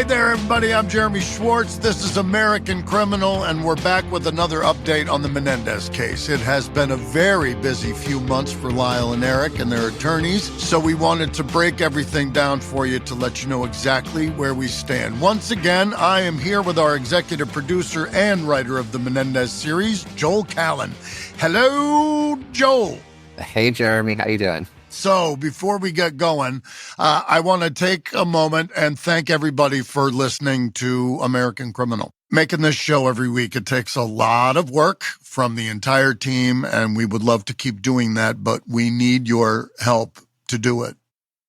there, everybody. I'm Jeremy Schwartz. This is American Criminal, and we're back with another update on the Menendez case. It has been a very busy few months for Lyle and Erik and their attorneys, so we wanted to break everything down for you to let you know exactly where we stand. Once again, I am here with our executive producer and writer of the Menendez series, Joel Callan. Hello, Joel. Hey, Jeremy. How you doing? So before we get going, I want to take a moment and thank everybody for listening to American Criminal. Making this show every week, it takes a lot of work from the entire team, and we would love to keep doing that, but we need your help to do it.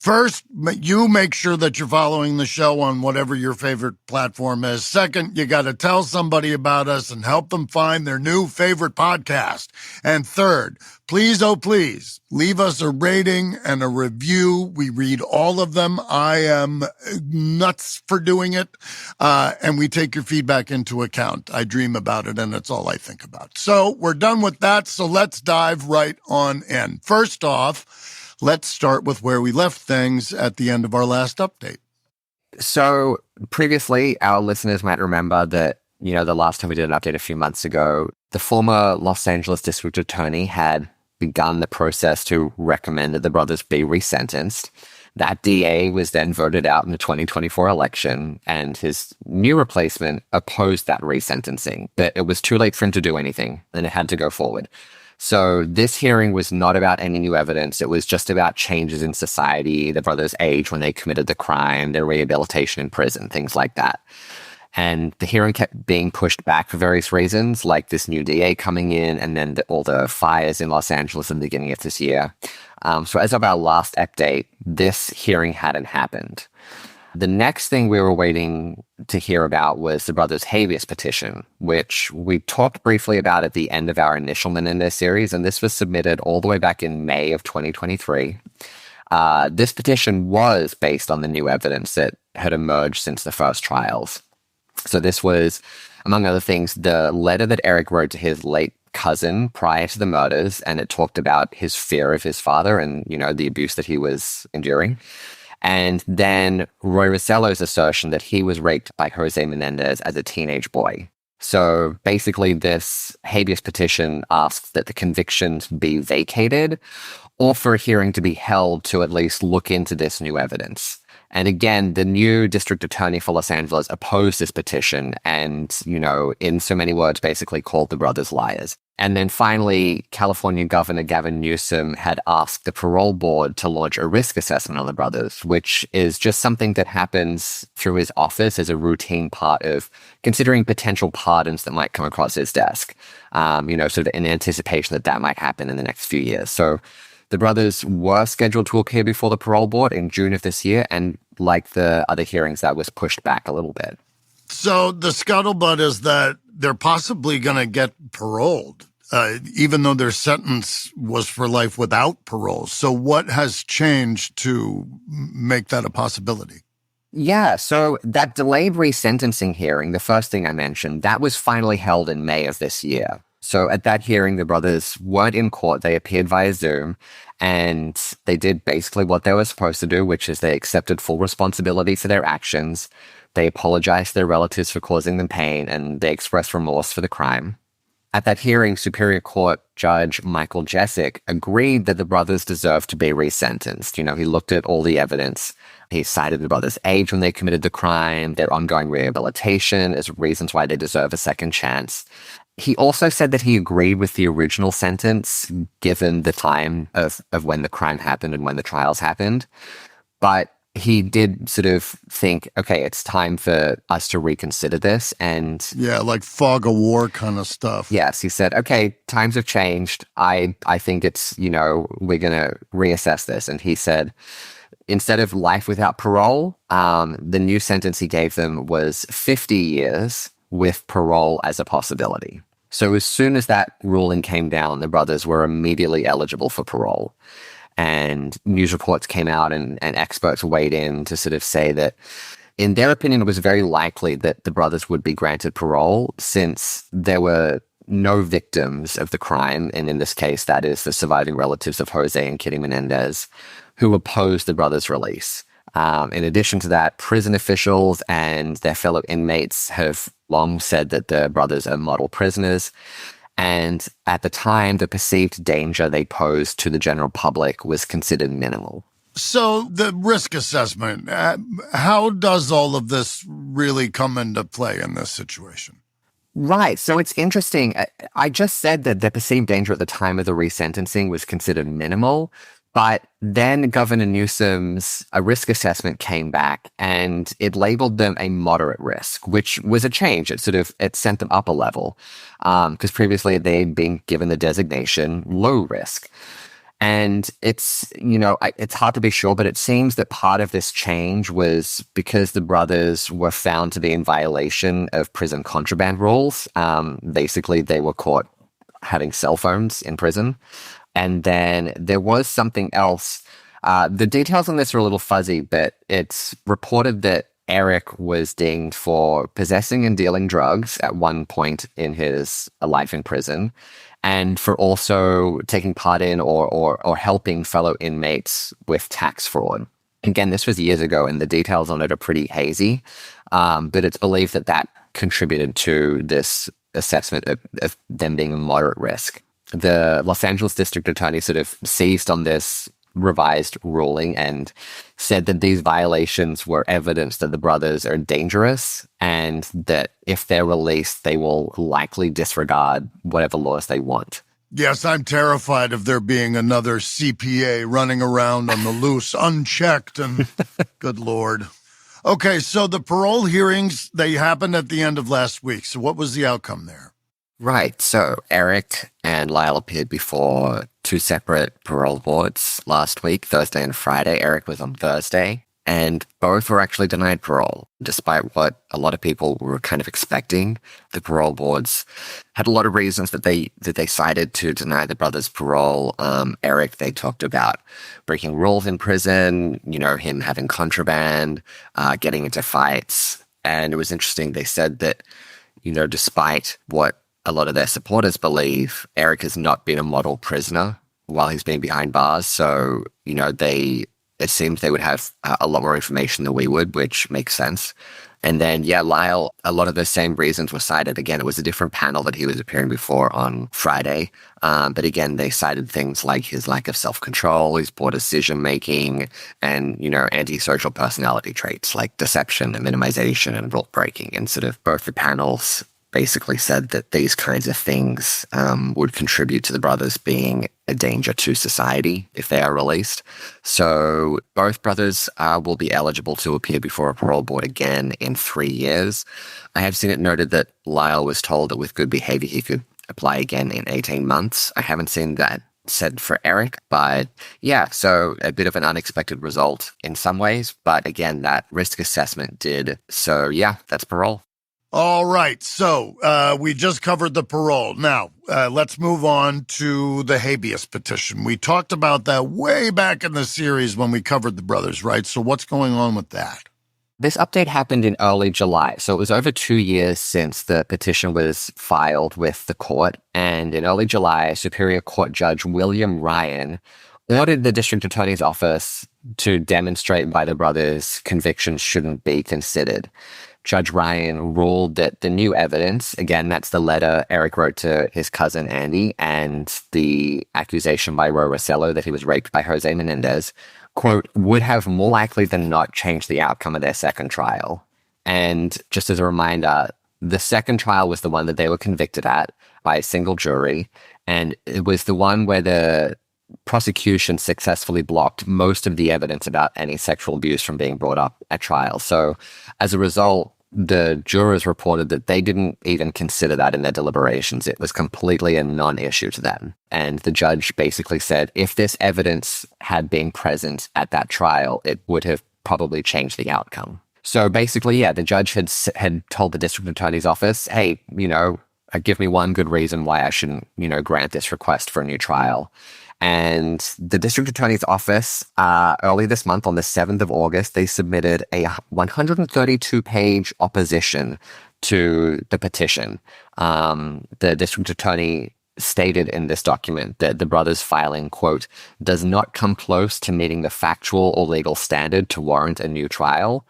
First, you make sure that you're following the show on whatever your favorite platform is. Second, you got to tell somebody about us and help them find their new favorite podcast. And third, please, oh please, leave us a rating and a review. We read all of them. I am nuts for doing it. And we take your feedback into account. I dream about it, and it's all I think about. So we're done with that. So let's dive right on in. First off, let's start with where we left things at the end of our last update. So previously, our listeners might remember that, the last time we did an update a few months ago, the former Los Angeles district attorney had begun the process to recommend that the brothers be resentenced. That DA was then voted out in the 2024 election, and his new replacement opposed that resentencing. But it was too late for him to do anything, and it had to go forward. So this hearing was not about any new evidence. It was just about changes in society, the brothers' age when they committed the crime, their rehabilitation in prison, things like that. And the hearing kept being pushed back for various reasons, like this new DA coming in and then all the fires in Los Angeles in the beginning of this year. So as of our last update, this hearing hadn't happened. The next thing we were waiting to hear about was the brothers' habeas petition, which we talked briefly about at the end of our initial Menendez series, and this was submitted all the way back in May of 2023. This petition was based on the new evidence that had emerged since the first trials. So this was, among other things, the letter that Erik wrote to his late cousin prior to the murders, and it talked about his fear of his father and, the abuse that he was enduring. And then Roy Rosello's assertion that he was raped by Jose Menendez as a teenage boy. So basically this habeas petition asks that the convictions be vacated or for a hearing to be held to at least look into this new evidence. And again, the new district attorney for Los Angeles opposed this petition and, in so many words, basically called the brothers liars. And then finally, California Governor Gavin Newsom had asked the parole board to launch a risk assessment on the brothers, which is just something that happens through his office as a routine part of considering potential pardons that might come across his desk, sort of in anticipation that might happen in the next few years. So the brothers were scheduled to appear before the parole board in June of this year, and like the other hearings, that was pushed back a little bit. So the scuttlebutt is that they're possibly going to get paroled, even though their sentence was for life without parole. So what has changed to make that a possibility? Yeah, so that delayed resentencing hearing, the first thing I mentioned, that was finally held in May of this year. So at that hearing, the brothers weren't in court. They appeared via Zoom, and they did basically what they were supposed to do, which is they accepted full responsibility for their actions. They apologized to their relatives for causing them pain, and they expressed remorse for the crime. At that hearing, Superior Court Judge Michael Jessic agreed that the brothers deserved to be resentenced. He looked at all the evidence. He cited the brothers' age when they committed the crime, their ongoing rehabilitation as reasons why they deserve a second chance. He also said that he agreed with the original sentence, given the time of when the crime happened and when the trials happened. But he did sort of think, okay, it's time for us to reconsider this. And yeah, like fog of war kind of stuff. Yes, he said, okay, times have changed. I think it's, we're going to reassess this. And he said, instead of life without parole, the new sentence he gave them was 50 years with parole as a possibility. So as soon as that ruling came down, the brothers were immediately eligible for parole. And news reports came out and experts weighed in to sort of say that, in their opinion, it was very likely that the brothers would be granted parole since there were no victims of the crime, and in this case, that is the surviving relatives of Jose and Kitty Menendez, who opposed the brothers' release. In addition to that, prison officials and their fellow inmates have long said that the brothers are model prisoners. And at the time, the perceived danger they posed to the general public was considered minimal. So the risk assessment, how does all of this really come into play in this situation? Right. So it's interesting. I just said that the perceived danger at the time of the resentencing was considered minimal, but then Governor Newsom's risk assessment came back and it labeled them a moderate risk, which was a change. It sent them up a level because previously they'd been given the designation low risk. And it's hard to be sure, but it seems that part of this change was because the brothers were found to be in violation of prison contraband rules. Basically, they were caught having cell phones in prison. And then there was something else. The details on this are a little fuzzy, but it's reported that Erik was dinged for possessing and dealing drugs at one point in his life in prison, and for also taking part in or helping fellow inmates with tax fraud. Again, this was years ago, and the details on it are pretty hazy, but it's believed that contributed to this assessment of them being a moderate risk. The Los Angeles District Attorney sort of seized on this revised ruling and said that these violations were evidence that the brothers are dangerous and that if they're released, they will likely disregard whatever laws they want. Yes, I'm terrified of there being another CPA running around on the loose, unchecked, and good Lord. Okay, so the parole hearings, they happened at the end of last week. So what was the outcome there? Right. So Erik and Lyle appeared before two separate parole boards last week, Thursday and Friday. Erik was on Thursday, and both were actually denied parole, despite what a lot of people were kind of expecting. The parole boards had a lot of reasons that they cited to deny the brothers parole. Erik, they talked about breaking rules in prison, him having contraband, getting into fights. And it was interesting. They said that, despite what a lot of their supporters believe, Erik has not been a model prisoner while he's been behind bars. So, it seems they would have a lot more information than we would, which makes sense. And then, Lyle, a lot of the same reasons were cited. Again, it was a different panel that he was appearing before on Friday. But again, they cited things like his lack of self-control, his poor decision-making, and, antisocial personality traits like deception and minimization and rule breaking. And sort of both the panels basically said that these kinds of things would contribute to the brothers being a danger to society if they are released. So both brothers will be eligible to appear before a parole board again in 3 years. I have seen it noted that Lyle was told that with good behavior he could apply again in 18 months. I haven't seen that said for Erik, but so a bit of an unexpected result in some ways. But again, that risk assessment did. So that's parole. All right, so we just covered the parole. Now, let's move on to the habeas petition. We talked about that way back in the series when we covered the brothers, right? So what's going on with that? This update happened in early July, so it was over 2 years since the petition was filed with the court. And in early July, Superior Court Judge William Ryan ordered the district attorney's office to demonstrate why the brothers' convictions shouldn't be considered. Judge Ryan ruled that the new evidence, again, that's the letter Erik wrote to his cousin Andy and the accusation by Ro Rossello that he was raped by Jose Menendez, quote, would have more likely than not changed the outcome of their second trial. And just as a reminder, the second trial was the one that they were convicted at by a single jury, and it was the one where the prosecution successfully blocked most of the evidence about any sexual abuse from being brought up at trial. So as a result, the jurors reported that they didn't even consider that in their deliberations. It was completely a non-issue to them. And the judge basically said, if this evidence had been present at that trial, it would have probably changed the outcome. So basically, the judge had told the district attorney's office, hey, give me one good reason why I shouldn't, grant this request for a new trial. And the district attorney's office, early this month, on the 7th of August, they submitted a 132-page opposition to the petition. The district attorney stated in this document that the brothers' filing, quote, does not come close to meeting the factual or legal standard to warrant a new trial.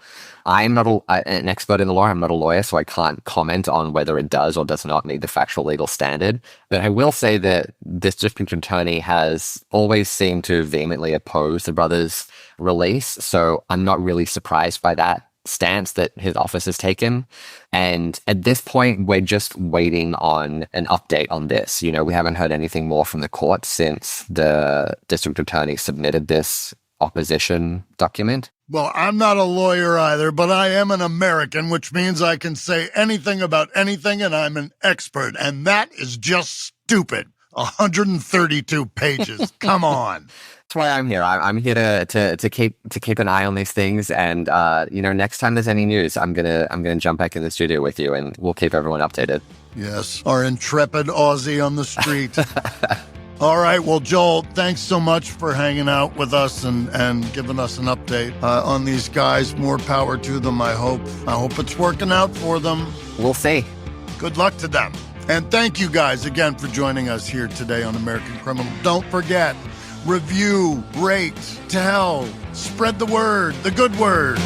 I'm not an expert in the law. I'm not a lawyer, so I can't comment on whether it does or does not meet the factual legal standard. But I will say that this district attorney has always seemed to vehemently oppose the brothers' release. So I'm not really surprised by that stance that his office has taken. And at this point, we're just waiting on an update on this. You know, we haven't heard anything more from the court since the district attorney submitted this opposition document. Well, I'm not a lawyer either, but I am an American, which means I can say anything about anything, and I'm an expert. And that is just stupid. 132 pages. Come on. That's why I'm here. I'm here to keep an eye on these things, and next time there's any news, I'm gonna jump back in the studio with you, and we'll keep everyone updated. Yes, our intrepid Aussie on the street. All right, well, Joel, thanks so much for hanging out with us and giving us an update on these guys. More power to them, I hope. I hope it's working out for them. We'll see. Good luck to them. And thank you guys again for joining us here today on American Criminal. Don't forget, review, rate, tell, spread the word, the good word.